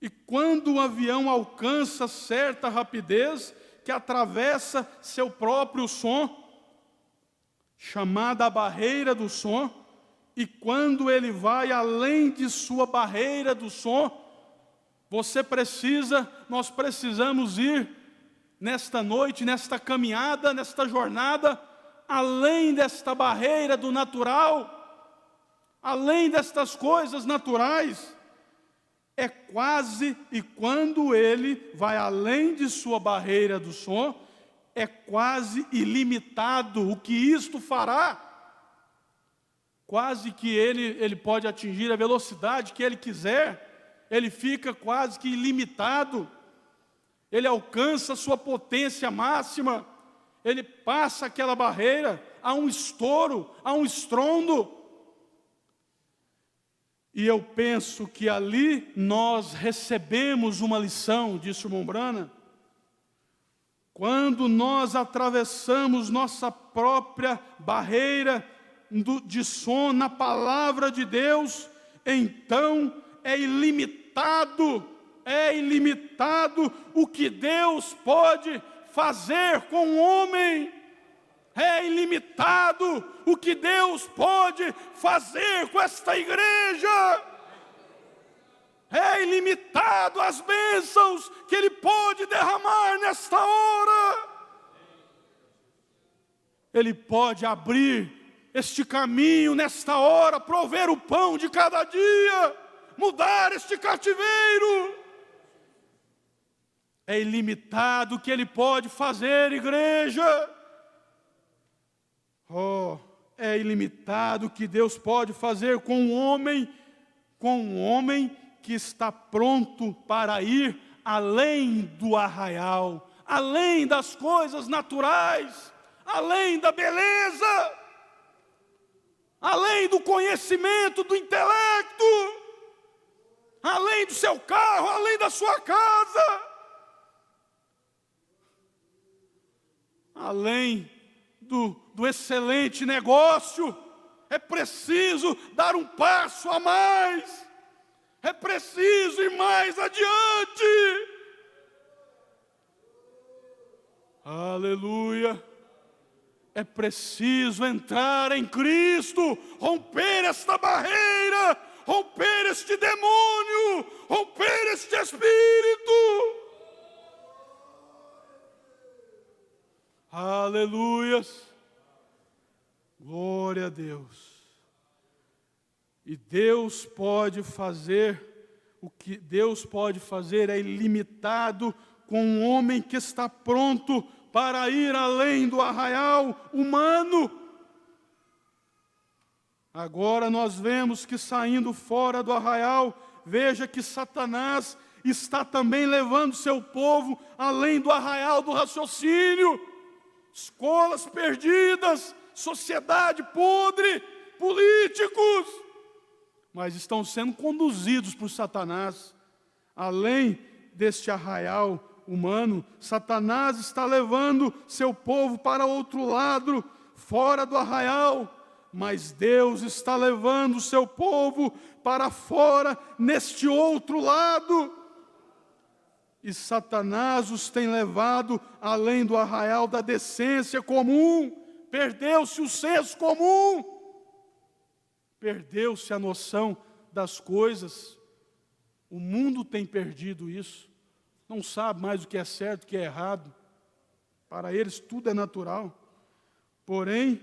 E quando o avião alcança certa rapidez, que atravessa seu próprio som, chamada a barreira do som, e quando ele vai além de sua barreira do som, nós precisamos ir nesta noite, nesta caminhada, nesta jornada, além desta barreira do natural, além destas coisas naturais. É quase, e quando ele vai além de sua barreira do som, é quase ilimitado o que isto fará. Quase que ele pode atingir a velocidade que ele quiser, ele fica quase que ilimitado, ele alcança a sua potência máxima, ele passa aquela barreira, há um estouro, há um estrondo. E eu penso que ali nós recebemos uma lição, disse o irmão Brana, quando nós atravessamos nossa própria barreira de som na palavra de Deus, então é ilimitado o que Deus pode fazer com o homem. É ilimitado o que Deus pode fazer com esta igreja. É ilimitado as bênçãos que Ele pode derramar nesta hora. Ele pode abrir este caminho nesta hora, prover o pão de cada dia, mudar este cativeiro. É ilimitado o que Ele pode fazer, igreja. É ilimitado o que Deus pode fazer com um homem que está pronto para ir além do arraial, além das coisas naturais, além da beleza, além do conhecimento, do intelecto, além do seu carro, além da sua casa, além do excelente negócio. É preciso dar um passo a mais, é preciso ir mais adiante. Aleluia. É preciso entrar em Cristo, romper esta barreira, romper este demônio, romper este espírito. Aleluias. Glória a Deus. E Deus pode fazer, o que Deus pode fazer é ilimitado com um homem que está pronto para ir além do arraial humano. Agora nós vemos que saindo fora do arraial, veja que Satanás está também levando seu povo além do arraial do raciocínio. Escolas perdidas, sociedade podre, políticos, mas estão sendo conduzidos por Satanás além deste arraial humano. Satanás está levando seu povo para outro lado, fora do arraial, mas Deus está levando seu povo para fora, neste outro lado. E Satanás os tem levado além do arraial da decência comum. Perdeu-se o senso comum, perdeu-se a noção das coisas. O mundo tem perdido isso, não sabe mais o que é certo, o que é errado. Para eles tudo é natural, porém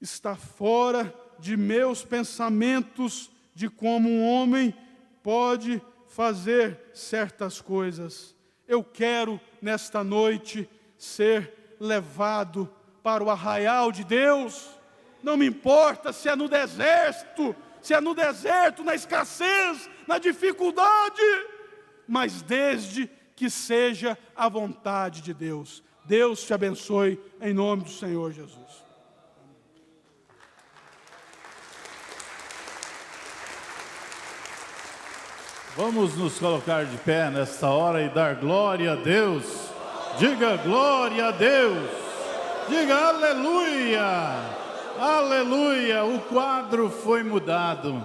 está fora de meus pensamentos de como um homem pode fazer certas coisas. Eu quero nesta noite ser levado para o arraial de Deus. Não me importa se é no deserto, na escassez, na dificuldade, mas desde que seja a vontade de Deus. Deus te abençoe em nome do Senhor Jesus. Vamos nos colocar de pé nesta hora e dar glória a Deus. Diga glória a Deus. Diga aleluia. Aleluia. O quadro foi mudado.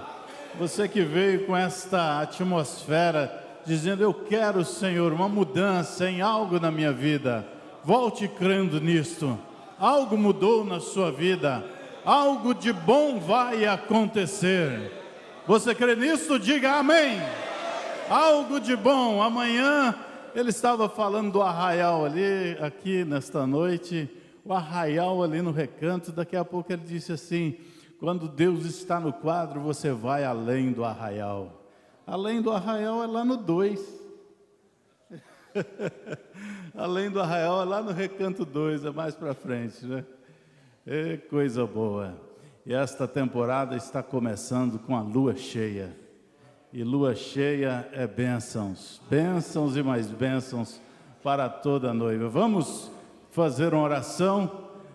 Você que veio com esta atmosfera, dizendo: eu quero, Senhor, uma mudança em algo na minha vida. Volte crendo nisto. Algo mudou na sua vida. Algo de bom vai acontecer. Você crê nisso? Diga amém. Algo de bom. Amanhã ele estava falando do arraial ali, aqui nesta noite. o arraial ali no Recanto. Daqui a pouco ele disse assim: quando Deus está no quadro, você vai além do arraial. Além do arraial é lá no 2. Além do arraial é lá no Recanto 2, é mais para frente, né? É coisa boa. E esta temporada está começando com a lua cheia. E lua cheia é bênçãos, bênçãos e mais bênçãos para toda a noiva. Vamos fazer uma oração,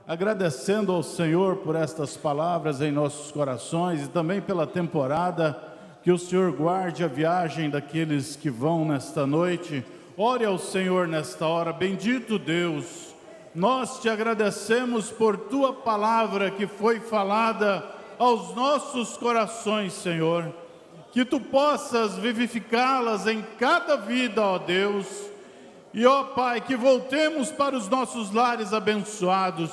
agradecendo ao Senhor por estas palavras em nossos corações e também pela temporada. Que o Senhor guarde a viagem daqueles que vão nesta noite. Ore ao Senhor nesta hora. Bendito Deus, nós te agradecemos por tua palavra que foi falada aos nossos corações, Senhor. Que tu possas vivificá-las em cada vida, ó Deus. E, ó Pai, que voltemos para os nossos lares abençoados.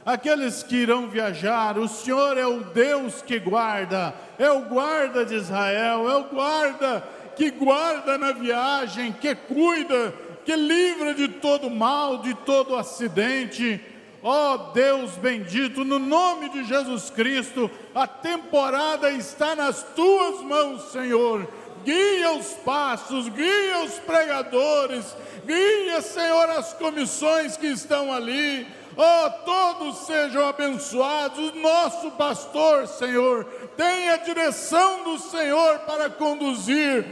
Aqueles que irão viajar, o Senhor é o Deus que guarda, é o guarda de Israel, é o guarda que guarda na viagem, que cuida, que livra de todo mal, de todo acidente. Ó Deus bendito, no nome de Jesus Cristo, a temporada está nas tuas mãos, Senhor. Guia os passos, guia os pregadores, guia, Senhor, as comissões que estão ali. Ó, todos sejam abençoados. O nosso pastor, Senhor, tenha a direção do Senhor para conduzir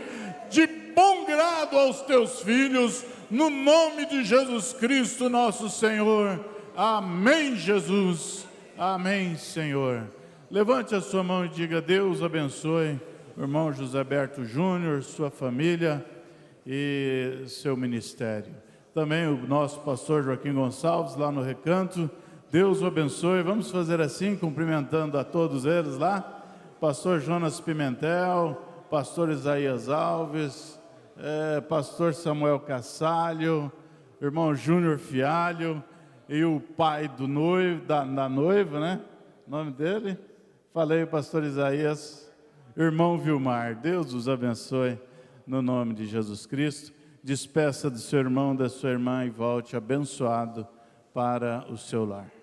de bom grado aos teus filhos, no nome de Jesus Cristo, nosso Senhor. Amém, Jesus. Amém, Senhor. Levante a sua mão e diga: Deus abençoe o irmão José Berto Júnior, sua família e seu ministério. Também o nosso pastor Joaquim Gonçalves, lá no Recanto. Deus o abençoe. Vamos fazer assim, cumprimentando a todos eles lá. Pastor Jonas Pimentel, pastor Isaías Alves, pastor Samuel Cassalho, irmão Júnior Fialho, e o pai do noivo, da noiva, né? O nome dele? Falei, pastor Isaías, irmão Vilmar. Deus os abençoe no nome de Jesus Cristo. Despeça do seu irmão, da sua irmã e volte abençoado para o seu lar.